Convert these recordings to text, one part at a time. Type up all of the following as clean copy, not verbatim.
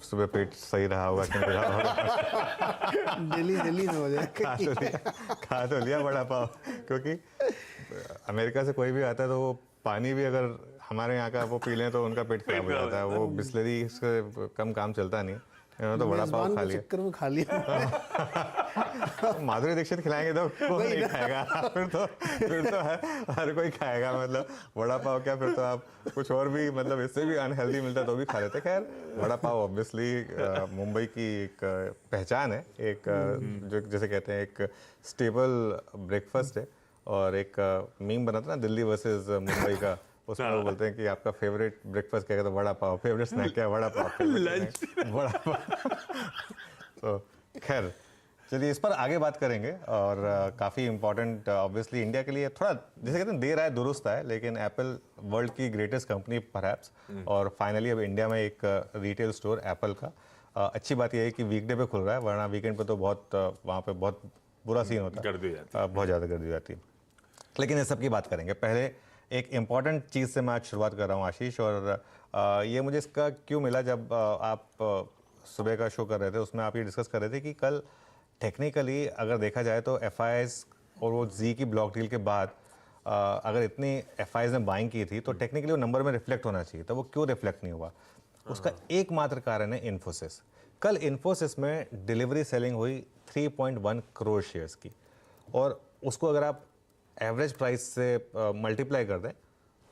सुबह पेट सही रहा होगा कि नहीं रहा होगा। दिल्ली में हो जाए। खा तो लिया वड़ा पाव, क्योंकि अमेरिका से कोई भी आता है तो वो पानी भी अगर हमारे यहाँ का वो पी लें तो उनका पेट खराब हो जाता है। वो बिस्लरी से कम काम चलता नहीं। इन्होंने तो वड़ा पाव खा लिया। चक्कर में खा लिया। माधुरी दीक्षित खिलाएंगे तो कौन नहीं खाएगा? फिर तो हर कोई खाएगा। मतलब वड़ा पाव क्या, फिर तो आप कुछ और भी, मतलब इससे भी अनहेल्दी मिलता तो भी खा लेते। खैर, वड़ा पाव ऑब्वियसली मुंबई की एक पहचान है, एक जो जैसे कहते हैं एक स्टेबल ब्रेकफास्ट है। और एक मीम बना था ना, दिल्ली वर्सेस मुंबई का, उसमें वो बोलते हैं कि आपका फेवरेट ब्रेकफास्ट क्या है, तो वड़ा पाव। फेवरेट स्नैक क्या है? वड़ा पाव। लंच वड़ा पाव। तो खैर, चलिए इस पर आगे बात करेंगे। और काफ़ी इंपॉर्टेंट ऑब्वियसली इंडिया के लिए, थोड़ा जैसे कहते हैं देर आए दुरुस्त आए, लेकिन एप्पल वर्ल्ड की ग्रेटेस्ट कंपनी परहैप्स, और फाइनली अब इंडिया में एक रिटेल स्टोर एप्पल का। अच्छी बात यह है कि वीकडे पे खुल रहा है, वरना वीकेंड पे तो बहुत वहाँ पे बहुत बुरा सीन होता है, गर्दी हो जाती है। बहुत ज़्यादा गर्दी हो जाती है। लेकिन इस सब की बात करेंगे। पहले एक इम्पॉर्टेंट चीज़ से मैं आज शुरुआत कर रहा हूँ आशीष, और ये मुझे इसका क्यों मिला, जब आप सुबह का शो कर रहे थे उसमें आप ये डिस्कस कर रहे थे कि कल टेक्निकली अगर देखा जाए तो FIs और वो जी की ब्लॉक डील के बाद अगर इतनी FIs ने बाइंग की थी तो टेक्निकली वो नंबर में रिफ्लेक्ट होना चाहिए था। वो क्यों रिफ्लेक्ट नहीं हुआ? उसका एकमात्र कारण है इन्फोसिस। कल इन्फोसिस में डिलीवरी सेलिंग हुई 3.1 करोड़ शेयर्स की, और उसको अगर आप एवरेज प्राइस से मल्टीप्लाई कर दें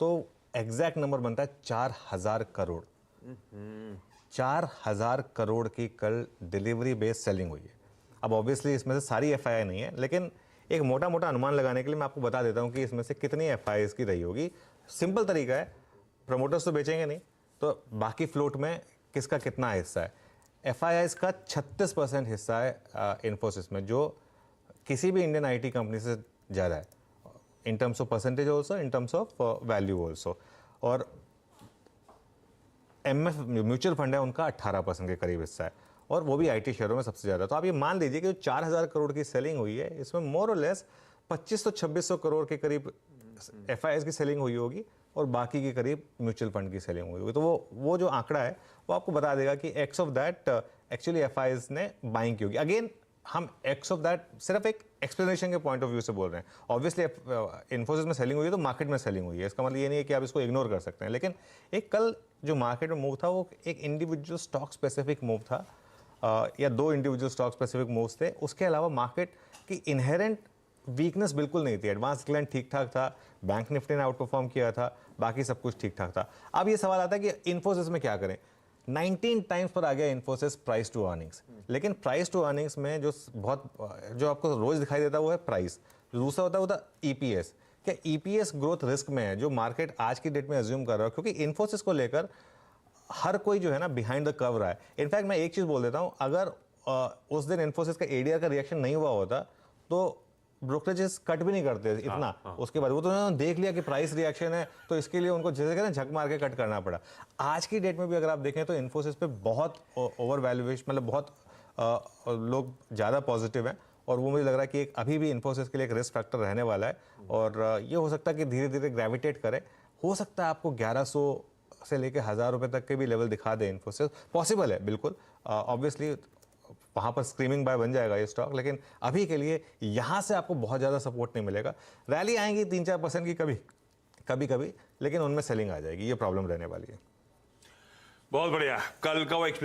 तो एग्जैक्ट नंबर बनता है 4000 करोड़। 4000 करोड़ की कल डिलीवरी बेस्ड सेलिंग हुई है। अब ऑब्वियसली इसमें से सारी FI नहीं है, लेकिन एक मोटा मोटा अनुमान लगाने के लिए मैं आपको बता देता हूं कि इसमें से कितनी FIs की रही होगी। सिंपल तरीका है, प्रमोटर्स तो बेचेंगे नहीं, तो बाकी फ्लोट में किसका कितना हिस्सा है? FIs का 36% हिस्सा है इन्फोसिस में, जो किसी भी इंडियन IT कंपनी से ज़्यादा है, in terms of percentage also, in terms of value also. और MF म्यूचुअल फंड है, उनका 18% के करीब हिस्सा है, और वो भी IT शेयरों में सबसे ज़्यादा। तो आप ये मान लीजिए कि जो 4000 करोड़ की सेलिंग हुई है, इसमें मोर और लेस 2500-2600 करोड़ के करीब FIs की सेलिंग हुई होगी, और बाकी के करीब म्यूचुअल फंड की सेलिंग हुई होगी। तो वो जो आंकड़ा है वो आपको बता देगा कि x of that actually FIs ने बाइंग की होगी। अगेन, हम एक्स ऑफ दैट सिर्फ एक एक्सप्लेनेशन के पॉइंट ऑफ व्यू से बोल रहे हैं। ऑब्वियसली इन्फोसिस में सेलिंग हुई है तो मार्केट में सेलिंग हुई है, इसका मतलब ये नहीं है कि आप इसको इग्नोर कर सकते हैं। लेकिन एक कल जो मार्केट में मूव था वो एक इंडिविजुअल स्टॉक स्पेसिफिक मूव था, या दो इंडिविजुअल स्टॉक स्पेसिफिक मूव्स थे। उसके अलावा मार्केट की इनहेरेंट वीकनेस बिल्कुल नहीं थी। एडवांस क्लाइंट ठीक ठाक था, बैंक निफ्टी ने आउट परफॉर्म किया था, बाकी सब कुछ ठीक ठाक था। अब ये सवाल आता है कि इन्फोसिस में क्या करें? 19 टाइम्स पर आ गया इन्फोसिस प्राइस टू अर्निंग्स, लेकिन प्राइस टू अर्निंग्स में जो आपको रोज दिखाई देता है वो है प्राइस, दूसरा होता है वो था EPS। क्या EPS ग्रोथ रिस्क में है, जो मार्केट आज की डेट में अज्यूम कर रहा है? क्योंकि इन्फोसिस को लेकर हर कोई जो है ना बिहाइंड द कर्व रहा है। इनफैक्ट मैं एक चीज बोल देता हूं, अगर उस दिन इन्फोसिस का ADR का रिएक्शन नहीं हुआ होता तो ब्रोकरेजेस कट भी नहीं करते इतना। उसके बाद वो तो उन्होंने देख लिया कि प्राइस रिएक्शन है, तो इसके लिए उनको जैसे कहते हैं झक मार के कट करना पड़ा। आज की डेट में भी अगर आप देखें तो इन्फोसिस पे बहुत ओवर वैल्यूएशन, मतलब बहुत लोग ज़्यादा पॉजिटिव हैं, और वो मुझे लग रहा है कि एक अभी भी इन्फोसिस के लिए एक रिस्क फैक्टर रहने वाला है। और ये हो सकता है कि धीरे धीरे ग्रेविटेट करे। हो सकता है आपको 1100 से लेकर 1000 रुपये तक के भी लेवल दिखा दे इन्फोसिस, पॉसिबल है बिल्कुल। ऑब्वियसली वहाँ पर स्क्रीमिंग बाय बन जाएगा ये स्टॉक, लेकिन अभी के लिए यहाँ से आपको बहुत ज़्यादा सपोर्ट नहीं मिलेगा। रैली आएंगी 3-4% की कभी कभी, लेकिन उनमें सेलिंग आ जाएगी, ये प्रॉब्लम रहने वाली है। बहुत बढ़िया। कल का वो